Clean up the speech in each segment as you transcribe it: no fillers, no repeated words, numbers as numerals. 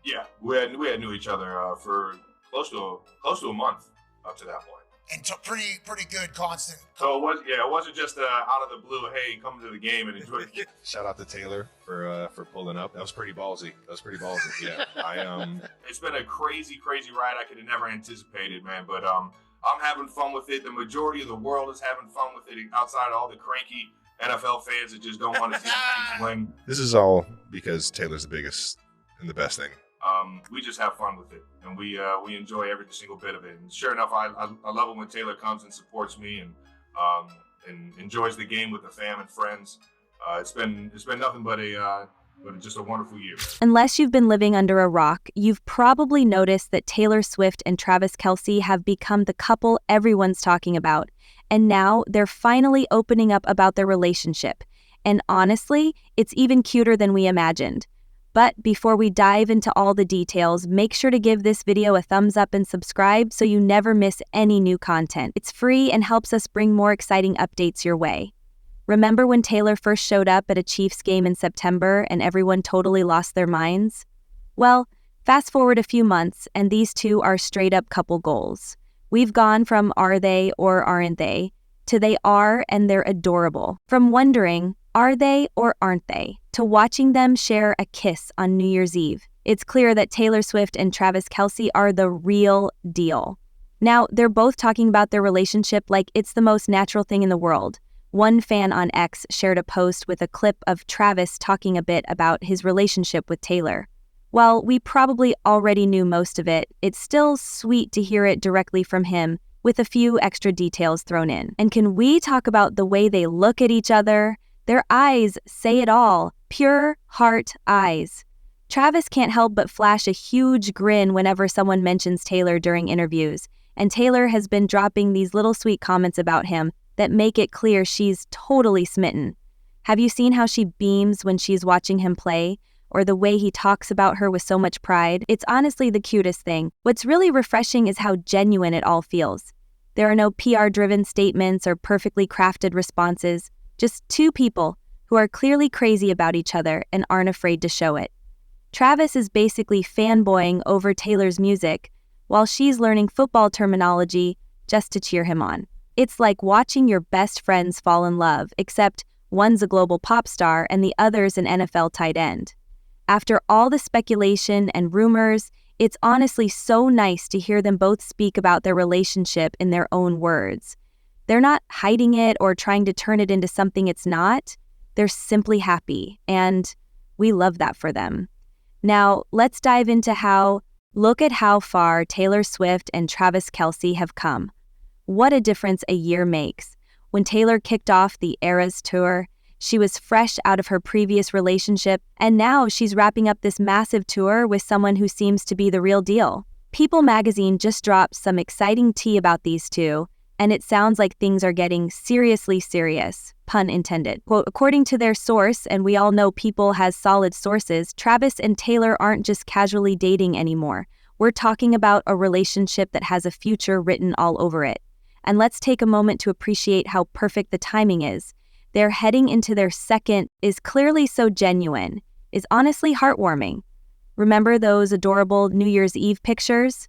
Yeah, we had knew each other for close to a month up to that point. And so pretty good constant. So it wasn't just out of the blue. Hey, come to the game and enjoy the game. Shout out to Taylor for pulling up. That was pretty ballsy. Yeah, It's been a crazy ride. I could have never anticipated, man. But I'm having fun with it. The majority of the world is having fun with it, outside of all the cranky NFL fans that just don't want to see the teams win. This is all because Taylor's the biggest and the best thing. We just have fun with it, and we enjoy every single bit of it. And sure enough, I love it when Taylor comes and supports me and enjoys the game with the fam and friends. It's been nothing but just a wonderful year. Unless you've been living under a rock, you've probably noticed that Taylor Swift and Travis Kelce have become the couple everyone's talking about. And now they're finally opening up about their relationship. And honestly, it's even cuter than we imagined. But before we dive into all the details, make sure to give this video a thumbs up and subscribe so you never miss any new content. It's free and helps us bring more exciting updates your way. Remember when Taylor first showed up at a Chiefs game in September and everyone totally lost their minds? Well, fast forward a few months and these two are straight up couple goals. We've gone from are they or aren't they to they are and they're adorable. From wondering, are they or aren't they, to watching them share a kiss on New Year's Eve. It's clear that Taylor Swift and Travis Kelce are the real deal. Now, they're both talking about their relationship like it's the most natural thing in the world. One fan on X shared a post with a clip of Travis talking a bit about his relationship with Taylor. While we probably already knew most of it, it's still sweet to hear it directly from him, with a few extra details thrown in. And can we talk about the way they look at each other? Their eyes say it all. Pure heart eyes. Travis can't help but flash a huge grin whenever someone mentions Taylor during interviews, and Taylor has been dropping these little sweet comments about him that make it clear she's totally smitten. Have you seen how she beams when she's watching him play, or the way he talks about her with so much pride? It's honestly the cutest thing. What's really refreshing is how genuine it all feels. There are no PR-driven statements or perfectly crafted responses. Just two people who are clearly crazy about each other and aren't afraid to show it. Travis is basically fanboying over Taylor's music, while she's learning football terminology just to cheer him on. It's like watching your best friends fall in love, except one's a global pop star and the other's an NFL tight end. After all the speculation and rumors, it's honestly so nice to hear them both speak about their relationship in their own words. They're not hiding it or trying to turn it into something it's not. They're simply happy, and we love that for them. Now, let's dive into look at how far Taylor Swift and Travis Kelce have come. What a difference a year makes. When Taylor kicked off the Eras tour, she was fresh out of her previous relationship, and now she's wrapping up this massive tour with someone who seems to be the real deal. People magazine just dropped some exciting tea about these two, and it sounds like things are getting seriously serious, pun intended. Quote, according to their source, and we all know People has solid sources, Travis and Taylor aren't just casually dating anymore. We're talking about a relationship that has a future written all over it. And let's take a moment to appreciate how perfect the timing is. They're heading into their second, is clearly so genuine, is honestly heartwarming. Remember those adorable New Year's Eve pictures?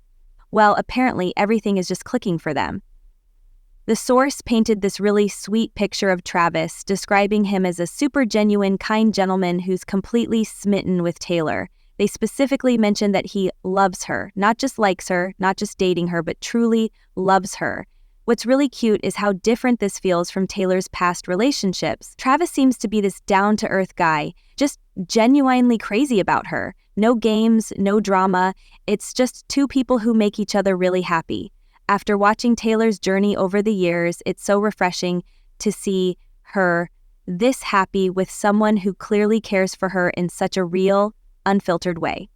Well, apparently everything is just clicking for them. The source painted this really sweet picture of Travis, describing him as a super genuine, kind gentleman who's completely smitten with Taylor. They specifically mentioned that he loves her, not just likes her, not just dating her, but truly loves her. What's really cute is how different this feels from Taylor's past relationships. Travis seems to be this down-to-earth guy, just genuinely crazy about her. No games, no drama. It's just two people who make each other really happy. After watching Taylor's journey over the years, it's so refreshing to see her this happy with someone who clearly cares for her in such a real, unfiltered way.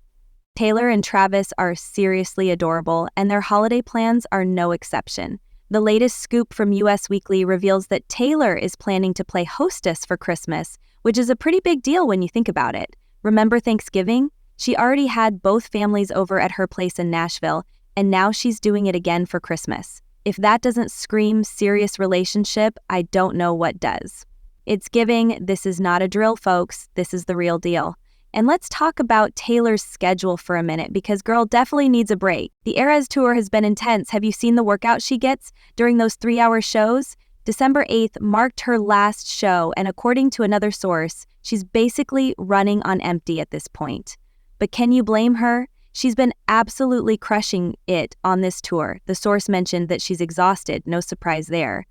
Taylor and Travis are seriously adorable, and their holiday plans are no exception. The latest scoop from US Weekly reveals that Taylor is planning to play hostess for Christmas, which is a pretty big deal when you think about it. Remember Thanksgiving? She already had both families over at her place in Nashville, and now she's doing it again for Christmas. If that doesn't scream serious relationship, I don't know what does. It's giving, this is not a drill, folks. This is the real deal. And let's talk about Taylor's schedule for a minute because girl definitely needs a break. The Eras Tour has been intense. Have you seen the workout she gets during those 3-hour shows? December 8th marked her last show, and according to another source, she's basically running on empty at this point. But can you blame her? She's been absolutely crushing it on this tour. The source mentioned that she's exhausted, no surprise there,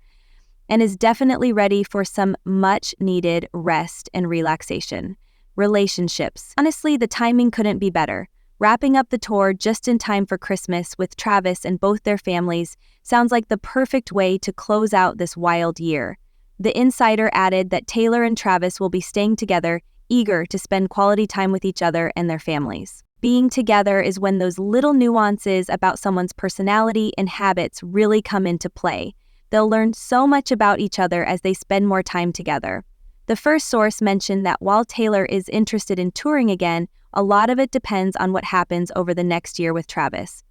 and is definitely ready for some much-needed rest and relaxation. Relationships. Honestly, the timing couldn't be better. Wrapping up the tour just in time for Christmas with Travis and both their families sounds like the perfect way to close out this wild year. The insider added that Taylor and Travis will be staying together, eager to spend quality time with each other and their families. Being together is when those little nuances about someone's personality and habits really come into play. They'll learn so much about each other as they spend more time together. The first source mentioned that while Taylor is interested in touring again, a lot of it depends on what happens over the next year with Travis.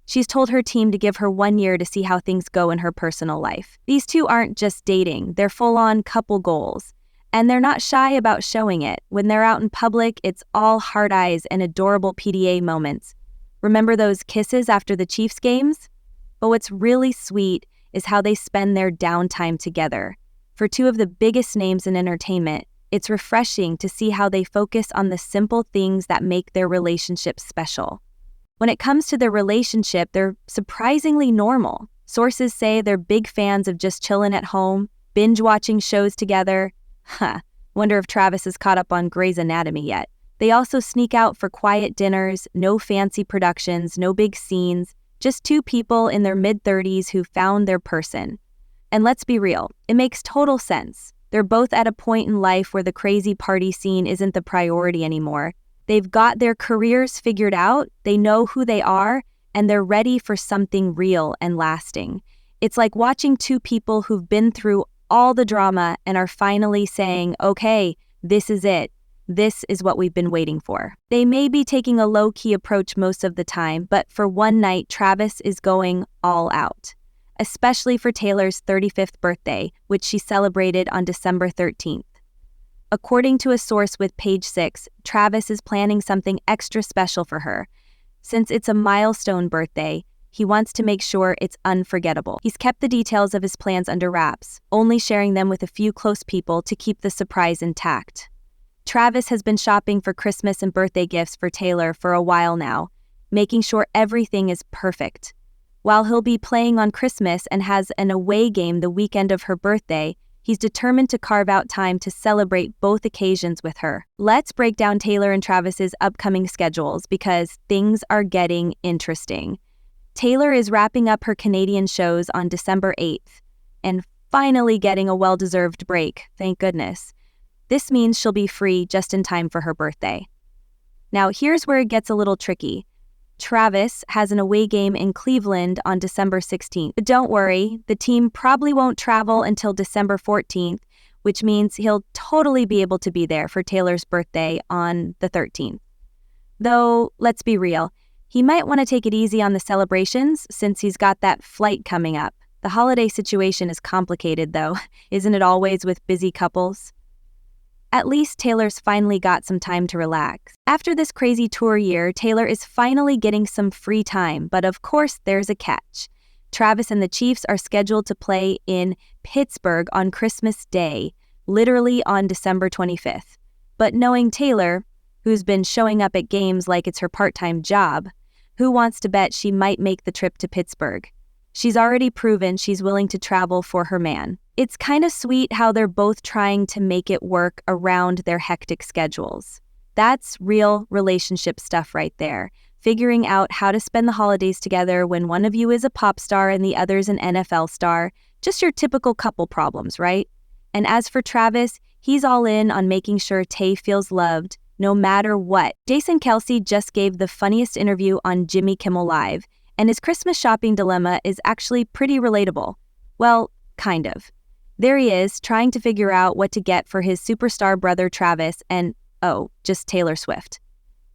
She's told her team to give her 1 year to see how things go in her personal life. These two aren't just dating, they're full-on couple goals. And they're not shy about showing it. When they're out in public, it's all hard eyes and adorable PDA moments. Remember those kisses after the Chiefs games? But what's really sweet is how they spend their downtime together. For two of the biggest names in entertainment, it's refreshing to see how they focus on the simple things that make their relationship special. When it comes to their relationship, they're surprisingly normal. Sources say they're big fans of just chilling at home, binge-watching shows together. Wonder if Travis is caught up on Grey's Anatomy yet. They also sneak out for quiet dinners, no fancy productions, no big scenes, just two people in their mid-30s who found their person. And let's be real, it makes total sense. They're both at a point in life where the crazy party scene isn't the priority anymore. They've got their careers figured out, they know who they are, and they're ready for something real and lasting. It's like watching two people who've been through all the drama and are finally saying, okay, this is it. This is what we've been waiting for. They may be taking a low-key approach most of the time, but for one night, Travis is going all out. Especially for Taylor's 35th birthday, which she celebrated on December 13th. According to a source with Page 6, Travis is planning something extra special for her. Since it's a milestone birthday, he wants to make sure it's unforgettable. He's kept the details of his plans under wraps, only sharing them with a few close people to keep the surprise intact. Travis has been shopping for Christmas and birthday gifts for Taylor for a while now, making sure everything is perfect. While he'll be playing on Christmas and has an away game the weekend of her birthday, he's determined to carve out time to celebrate both occasions with her. Let's break down Taylor and Travis's upcoming schedules because things are getting interesting. Taylor is wrapping up her Canadian shows on December 8th and finally getting a well-deserved break, thank goodness. This means she'll be free just in time for her birthday. Now, here's where it gets a little tricky. Travis has an away game in Cleveland on December 16th. But don't worry, the team probably won't travel until December 14th, which means he'll totally be able to be there for Taylor's birthday on the 13th. Though, let's be real, he might want to take it easy on the celebrations since he's got that flight coming up. The holiday situation is complicated though, isn't it always with busy couples? At least Taylor's finally got some time to relax. After this crazy tour year, Taylor is finally getting some free time, but of course there's a catch. Travis and the Chiefs are scheduled to play in Pittsburgh on Christmas Day, literally on December 25th. But knowing Taylor, who's been showing up at games like it's her part-time job, who wants to bet she might make the trip to Pittsburgh? She's already proven she's willing to travel for her man. It's kind of sweet how they're both trying to make it work around their hectic schedules. That's real relationship stuff right there. Figuring out how to spend the holidays together when one of you is a pop star and the other's an NFL star. Just your typical couple problems, right? And as for Travis, he's all in on making sure Tay feels loved, no matter what. Jason Kelce just gave the funniest interview on Jimmy Kimmel Live, and his Christmas shopping dilemma is actually pretty relatable. Well, kind of. There he is, trying to figure out what to get for his superstar brother Travis and, just Taylor Swift.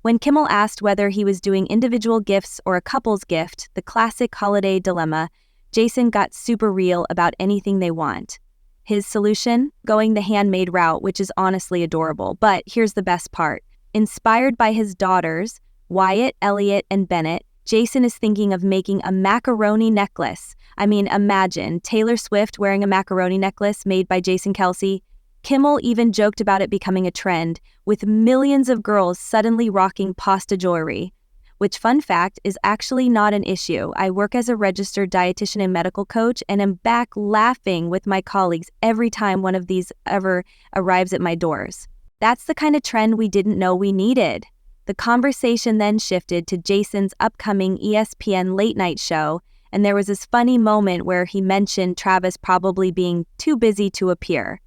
When Kimmel asked whether he was doing individual gifts or a couple's gift, the classic holiday dilemma, Jason got super real about anything they want. His solution? Going the handmade route, which is honestly adorable. But here's the best part. Inspired by his daughters, Wyatt, Elliot, and Bennett, Jason is thinking of making a macaroni necklace. I mean, imagine Taylor Swift wearing a macaroni necklace made by Jason Kelce. Kimmel even joked about it becoming a trend, with millions of girls suddenly rocking pasta jewelry. Which, fun fact, is actually not an issue. I work as a registered dietitian and medical coach, and am back laughing with my colleagues every time one of these ever arrives at my doors. That's the kind of trend we didn't know we needed. The conversation then shifted to Jason's upcoming ESPN late-night show, and there was this funny moment where he mentioned Travis probably being too busy to appear.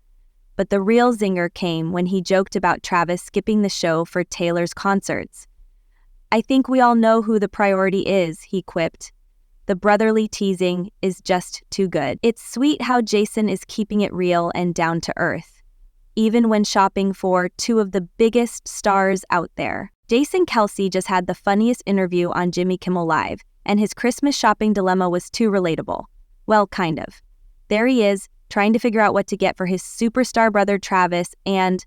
But the real zinger came when he joked about Travis skipping the show for Taylor's concerts. "I think we all know who the priority is," he quipped. The brotherly teasing is just too good. It's sweet how Jason is keeping it real and down to earth, even when shopping for two of the biggest stars out there. Jason Kelce just had the funniest interview on Jimmy Kimmel Live, and his Christmas shopping dilemma was too relatable. Well, kind of. There he is, trying to figure out what to get for his superstar brother Travis and,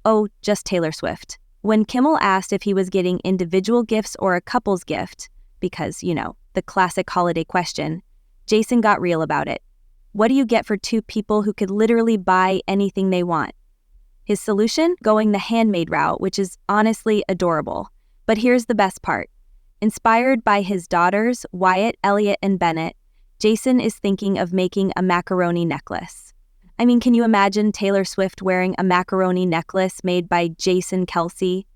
oh, just Taylor Swift. When Kimmel asked if he was getting individual gifts or a couple's gift, because, the classic holiday question, Jason got real about it. What do you get for two people who could literally buy anything they want? His solution? Going the handmade route, which is honestly adorable. But here's the best part. Inspired by his daughters, Wyatt, Elliot, and Bennett, Jason is thinking of making a macaroni necklace. I mean, can you imagine Taylor Swift wearing a macaroni necklace made by Jason Kelce?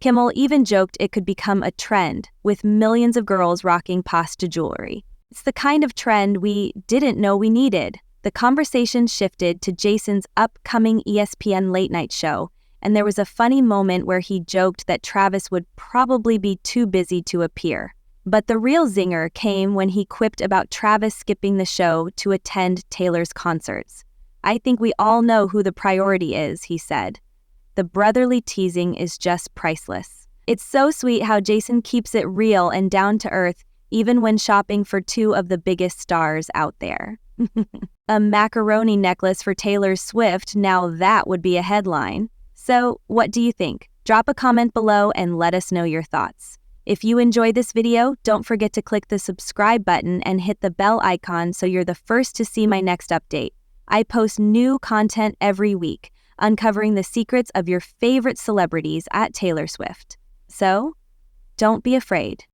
Kimmel even joked it could become a trend, with millions of girls rocking pasta jewelry. It's the kind of trend we didn't know we needed. The conversation shifted to Jason's upcoming ESPN late-night show, and there was a funny moment where he joked that Travis would probably be too busy to appear. But the real zinger came when he quipped about Travis skipping the show to attend Taylor's concerts. "I think we all know who the priority is," he said. The brotherly teasing is just priceless. It's so sweet how Jason keeps it real and down to earth, even when shopping for two of the biggest stars out there. A macaroni necklace for Taylor Swift, now that would be a headline. So, what do you think? Drop a comment below and let us know your thoughts. If you enjoyed this video, don't forget to click the subscribe button and hit the bell icon so you're the first to see my next update. I post new content every week, uncovering the secrets of your favorite celebrities at Taylor Swift. So, don't be afraid.